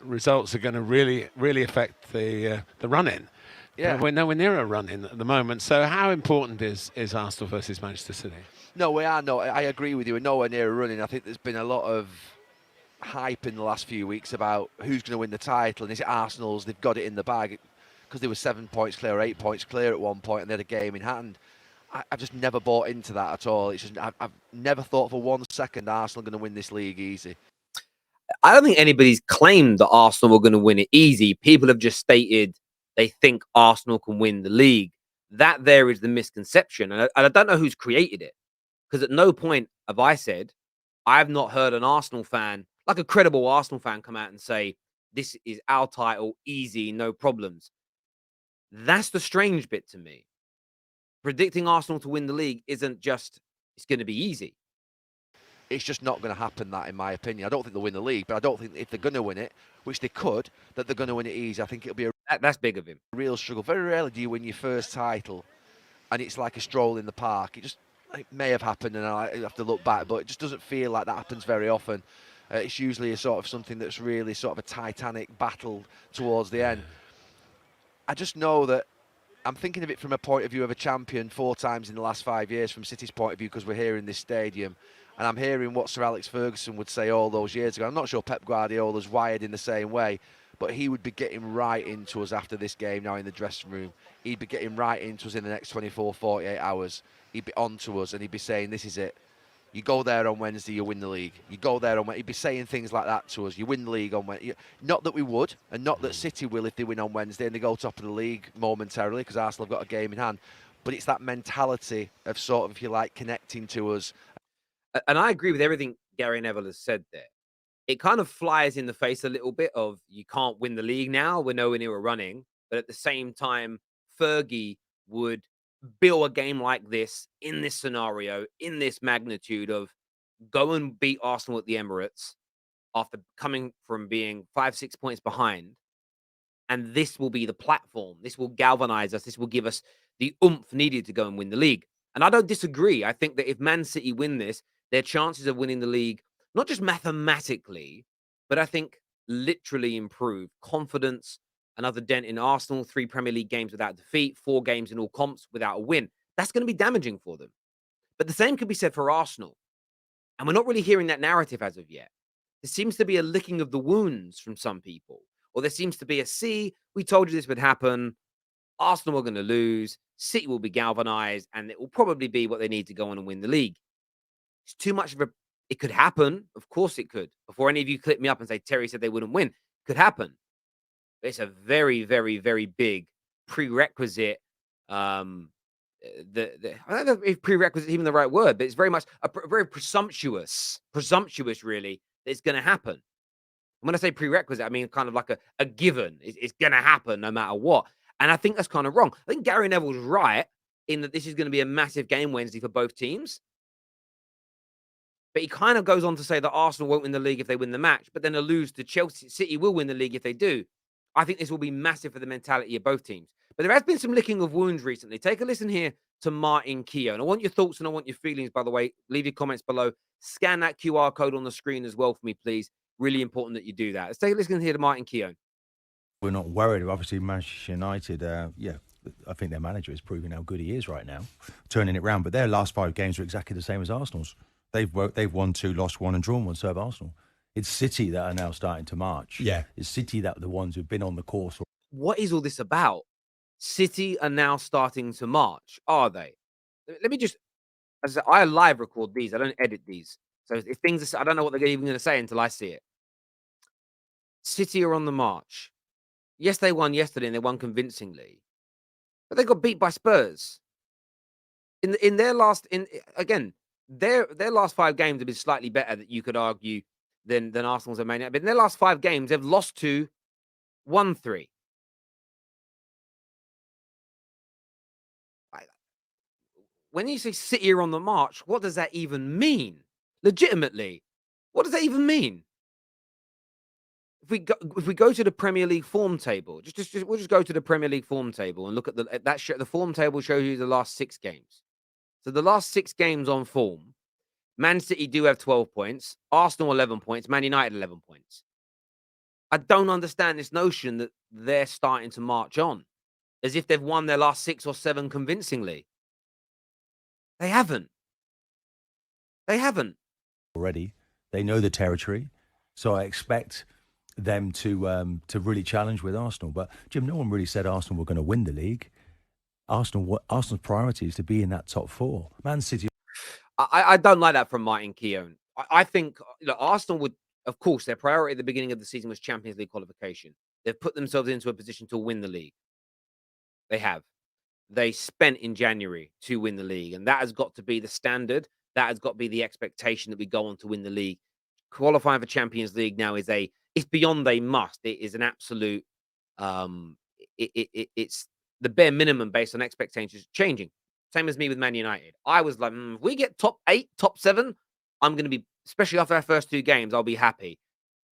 results are going to really affect the run-in. Yeah. We're nowhere near a run-in at the moment. So how important is Arsenal versus Manchester City? No, we are not. I agree with you. We're nowhere near a running. I think there's been a lot of hype in the last few weeks about who's going to win the title, and is it Arsenal's? They've got it in the bag because they were 7 points clear, or 8 points clear at one point, and they had a game in hand. I've just never bought into that at all. It's just I've never thought for 1 second Arsenal are going to win this league easy. I don't think anybody's claimed that Arsenal were going to win it easy. People have just stated they think Arsenal can win the league. That there is the misconception, and I don't know who's created it, because at no point have I said, I've not heard an Arsenal fan, like a credible Arsenal fan, come out and say, this is our title, easy, no problems. That's the strange bit to me. Predicting Arsenal to win the league isn't just, it's going to be easy. It's just not going to happen, that, in my opinion. I don't think they'll win the league, but I don't think if they're going to win it, which they could, that they're going to win it easy. I think it'll be That's big of him. real struggle. Very rarely do you win your first title and it's like a stroll in the park. It may have happened, and I have to look back, but it just doesn't feel like that happens very often. It's usually a sort of something that's really sort of a titanic battle towards the end. I just know that I'm thinking of it from a point of view of a champion 4 times in the last 5 years, from City's point of view, because we're here in this stadium. And I'm hearing what Sir Alex Ferguson would say all those years ago. I'm not sure Pep Guardiola's wired in the same way, but he would be getting right into us after this game now in the dressing room. He'd be getting right into us in the next 24, 48 hours. He'd be on to us, and he'd be saying, this is it. You go there on Wednesday, you win the league. You go there on Wednesday. He'd be saying things like that to us. You win the league on Wednesday. Not that we would, and not that City will if they win on Wednesday and they go top of the league momentarily, because Arsenal have got a game in hand. But it's that mentality of sort of, if you like, connecting to us. And I agree with everything Gary Neville has said there. It kind of flies in the face a little bit of, you can't win the league now, we're nowhere near a running. But at the same time, Fergie would build a game like this, in this scenario, in this magnitude of go and beat Arsenal at the Emirates after coming from being 5-6 points behind. And this will be the platform. This will galvanize us. This will give us the oomph needed to go and win the league. And I don't disagree. I think that if Man City win this, their chances of winning the league, not just mathematically, but I think literally improve. Confidence, another dent in Arsenal, 3 Premier League games without defeat, 4 games in all comps without a win. That's going to be damaging for them. But the same could be said for Arsenal. And we're not really hearing that narrative as of yet. There seems to be a licking of the wounds from some people. Or there seems to be a, see, we told you this would happen. Arsenal are going to lose. City will be galvanized. And it will probably be what they need to go on and win the league. It's too much of a... It could happen. Of course it could. Before any of you clip me up and say Terry said they wouldn't win. It could happen. But it's a very, very, very big prerequisite. I don't know if prerequisite is even the right word, but it's very much very presumptuous, really, that it's going to happen. And when I say prerequisite, I mean kind of like a given. It's going to happen no matter what. And I think that's kind of wrong. I think Gary Neville's right in that this is going to be a massive game Wednesday for both teams. But he kind of goes on to say that Arsenal won't win the league if they win the match, but then they'll lose to Chelsea. City will win the league if they do. I think this will be massive for the mentality of both teams. But there has been some licking of wounds recently. Take a listen here to Martin Keown. I want your thoughts and I want your feelings, by the way. Leave your comments below. Scan that QR code on the screen as well for me, please. Really important that you do that. Let's take a listen here to Martin Keown. We're not worried. Obviously, Manchester United, I think their manager is proving how good he is right now, turning it around. But their last 5 games are exactly the same as Arsenal's. They've won 2, lost 1 and drawn 1, so have Arsenal. It's City that are now starting to march. Yeah. It's City that are the ones who've been on the course. What is all this about? City are now starting to march, are they? Let me just... I live record these. I don't edit these. So if things are... I don't know what they're even going to say until I see it. City are on the march. Yes, they won yesterday and they won convincingly. But they got beat by Spurs. In their last... Their last 5 games have been slightly better, that you could argue, than Arsenal's and Man United. But in their last 5 games, they've lost 2, won 3. When you say City are on the march, what does that even mean? Legitimately, what does that even mean? If we go to the Premier League form table, we'll just go to the Premier League form table and look at the form table shows you the last 6 games. So the last 6 games on form, Man City do have 12 points, Arsenal 11 points, Man United 11 points. I don't understand this notion that they're starting to march on as if they've won their last 6 or 7 convincingly. They haven't. They haven't. Already. They know the territory. So I expect them to really challenge with Arsenal. But, Jim, no one really said Arsenal were going to win the league. Arsenal's priority is to be in that top 4. Man City. I don't like that from Martin Keown. I think Arsenal would, of course, their priority at the beginning of the season was Champions League qualification. They've put themselves into a position to win the league. They have. They spent in January to win the league, and that has got to be the standard. That has got to be the expectation that we go on to win the league. Qualifying for Champions League now it's beyond a must. It is an absolute. It's the bare minimum based on expectations changing. Same as me with Man United. I was like, if we get top 8, top 7, I'm going to be, especially after our first 2 games, I'll be happy.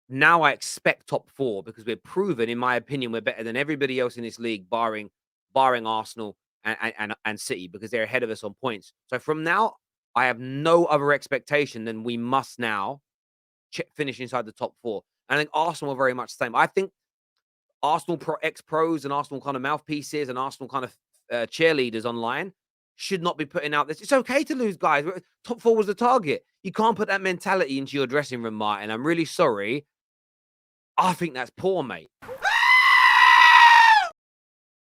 Now I expect top 4 because we're proven, in my opinion, we're better than everybody else in this league, barring Arsenal and City, because they're ahead of us on points. So from now, I have no other expectation than we must now finish inside the top 4. And I think Arsenal are very much the same. I think Arsenal ex-pros and Arsenal kind of mouthpieces and Arsenal kind of cheerleaders online should not be putting out this. It's okay to lose, guys. Top 4 was the target. You can't put that mentality into your dressing room, Martin. I'm really sorry. I think that's poor, mate.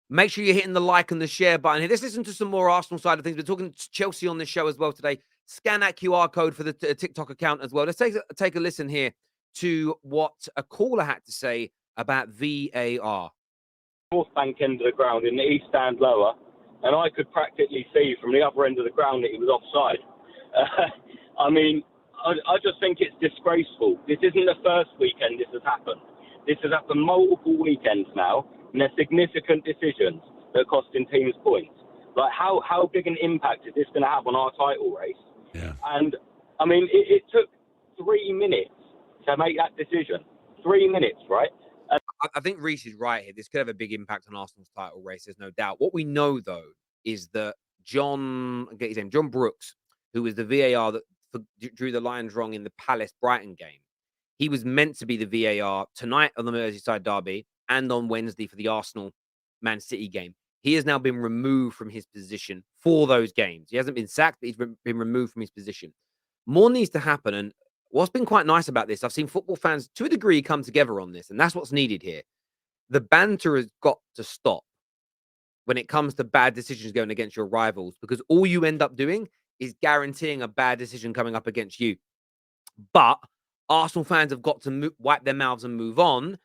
Make sure you're hitting the like and the share button here. Let's listen to some more Arsenal side of things. We're talking to Chelsea on this show as well today. Scan that QR code for the TikTok account as well. Let's take a listen here to what a caller had to say about VAR. North bank end of the ground in the east stand lower, and I could practically see from the other end of the ground that he was offside. I mean, I just think it's disgraceful. This isn't the first weekend this has happened. This has happened multiple weekends now, and they're significant decisions that are costing teams points. Like, how big an impact is this going to have on our title race? Yeah. And, I mean, it took 3 minutes to make that decision. 3 minutes, right? I think Reece is right here. This could have a big impact on Arsenal's title race, there's no doubt. What we know, though, is that John Brooks, who was the VAR that drew the lines wrong in the Palace-Brighton game, he was meant to be the VAR tonight on the Merseyside derby and on Wednesday for the Arsenal-Man City game. He has now been removed from his position for those games. He hasn't been sacked, but he's been removed from his position. More needs to happen, and what's been quite nice about this, I've seen football fans, to a degree, come together on this, and that's what's needed here. The banter has got to stop when it comes to bad decisions going against your rivals, because all you end up doing is guaranteeing a bad decision coming up against you. But Arsenal fans have got to wipe their mouths and move on,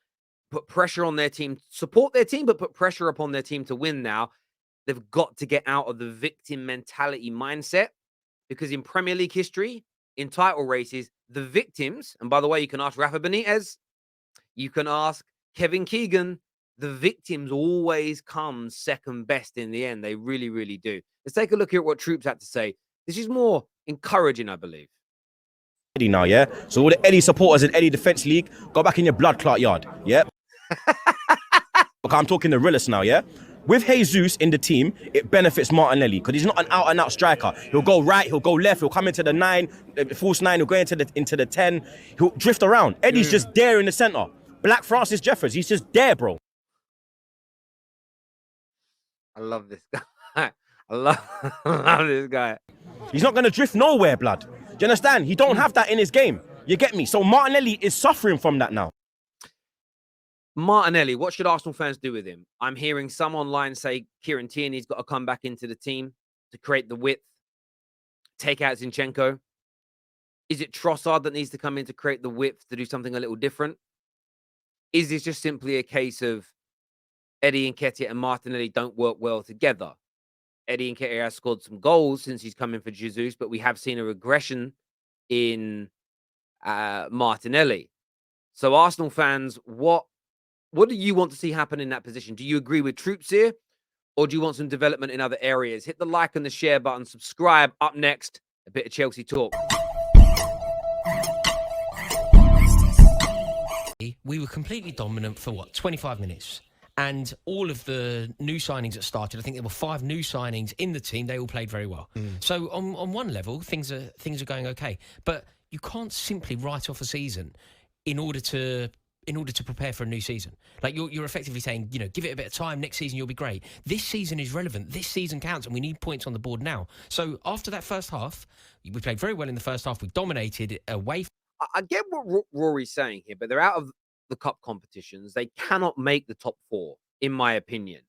put pressure on their team, support their team, but put pressure upon their team to win now. They've got to get out of the victim mentality mindset, because in Premier League history, in title races, the victims, and by the way, you can ask Rafa Benitez, you can ask Kevin Keegan, the victims always come second best in the end. They really, really do. Let's take a look at what Troopz had to say. This is more encouraging, I believe. Eddie now, yeah? So all the Eddie supporters in Eddie Defence League, go back in your blood clot yard, yeah? Okay, I'm talking the realest now, yeah? With Jesus in the team, it benefits Martinelli because he's not an out-and-out striker. He'll go right, he'll go left, he'll come into the 9, false 9, he'll go into the 10, he'll drift around. Eddie's just there in the centre. Black Francis Jeffers, he's just there, bro. I love this guy. I love this guy. He's not going to drift nowhere, blood. Do you understand? He don't have that in his game. You get me? So Martinelli is suffering from that now. Martinelli, what should Arsenal fans do with him? I'm hearing some online say Kieran Tierney's got to come back into the team to create the width, take out Zinchenko. Is it Trossard that needs to come in to create the width to do something a little different? Is this just simply a case of Eddie Nketiah and Martinelli don't work well together? Eddie Nketiah has scored some goals since he's come in for Jesus, but we have seen a regression in Martinelli. So Arsenal fans, what do you want to see happen in that position? Do you agree with Troopz here, or do you want some development in other areas? Hit the like and the share button. Subscribe. Up next, a bit of Chelsea talk. We were completely dominant for 25 minutes. And all of the new signings that started, I think there were 5 new signings in the team. They all played very well. So on one level, things are going okay. But you can't simply write off a season in order to in order to prepare for a new season. Like you're effectively saying, give it a bit of time. Next season you'll be great. This season is relevant. This season counts, and we need points on the board now. So after that first half, we played very well in the first half. We dominated away. I get what Rory's saying here, but they're out of the cup competitions. They cannot make the top 4, in my opinion.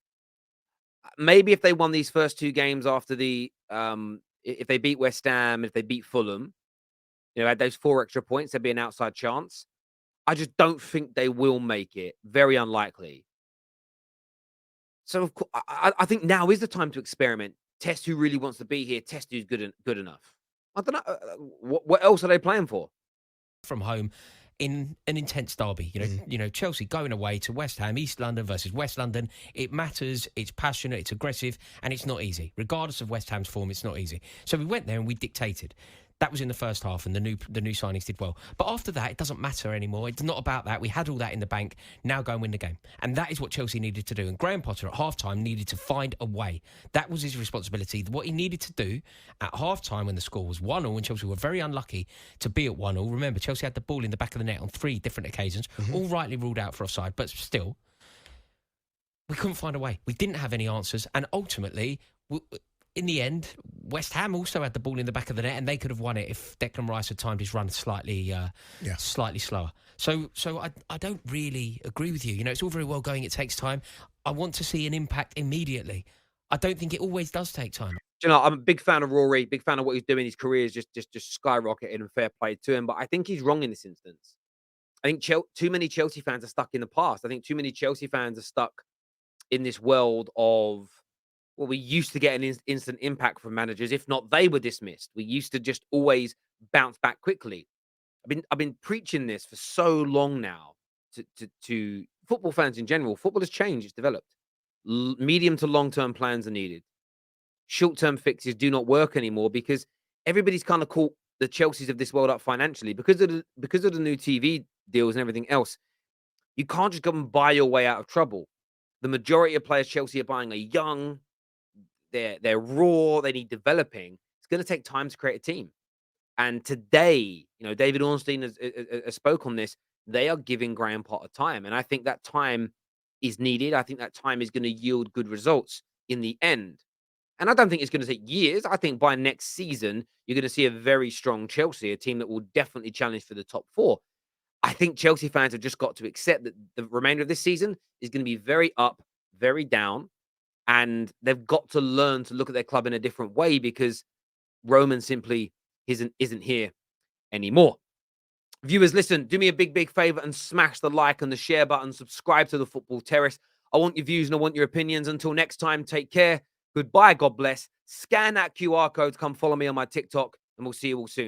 Maybe if they won these first 2 games after the if they beat West Ham, if they beat Fulham, had those 4 extra points, there'd be an outside chance. I just don't think they will make it. Very unlikely. So, of course, I think now is the time to experiment. Test who really wants to be here. Test who's good enough. I don't know. What else are they playing for? From home in an intense derby. Chelsea going away to West Ham, East London versus West London. It matters. It's passionate. It's aggressive. And it's not easy. Regardless of West Ham's form, it's not easy. So we went there and we dictated. That was in the first half, and the new signings did well. But after that, it doesn't matter anymore. It's not about that. We had all that in the bank. Now go and win the game. And that is what Chelsea needed to do. And Graham Potter at half-time needed to find a way. That was his responsibility. What he needed to do at half-time when the score was 1-0, and Chelsea were very unlucky to be at 1-0. Remember, Chelsea had the ball in the back of the net on 3 different occasions, all rightly ruled out for offside. But still, we couldn't find a way. We didn't have any answers. And ultimately, in the end, West Ham also had the ball in the back of the net, and they could have won it if Declan Rice had timed his run slightly slower. So I don't really agree with you. It's all very well going. It takes time. I want to see an impact immediately. I don't think it always does take time. I'm a big fan of Rory. Big fan of what he's doing. His career is just skyrocketing, and fair play to him. But I think he's wrong in this instance. I think too many Chelsea fans are stuck in the past. I think too many Chelsea fans are stuck in this world of, well, we used to get an instant impact from managers. If not, they were dismissed. We used to just always bounce back quickly. I've been preaching this for so long now to football fans in general. Football has changed. It's developed. Medium to long-term plans are needed. Short-term fixes do not work anymore because everybody's kind of caught the Chelseas of this world up financially because of the new TV deals and everything else. You can't just go and buy your way out of trouble. The majority of players Chelsea are buying are young. They're raw. They need developing. It's going to take time to create a team. And today, David Ornstein has spoke on this. They are giving Graham Potter time, and I think that time is needed. I think that time is going to yield good results in the end. And I don't think it's going to take years. I think by next season, you're going to see a very strong Chelsea, a team that will definitely challenge for the top 4. I think Chelsea fans have just got to accept that the remainder of this season is going to be very up, very down. And they've got to learn to look at their club in a different way because Roman simply isn't here anymore. Viewers, listen, do me a big favor and smash the like and the share button. Subscribe to the Football Terrace. I want your views and I want your opinions. Until next time, take care. Goodbye. God bless. Scan that QR code. Come follow me on my TikTok and we'll see you all soon.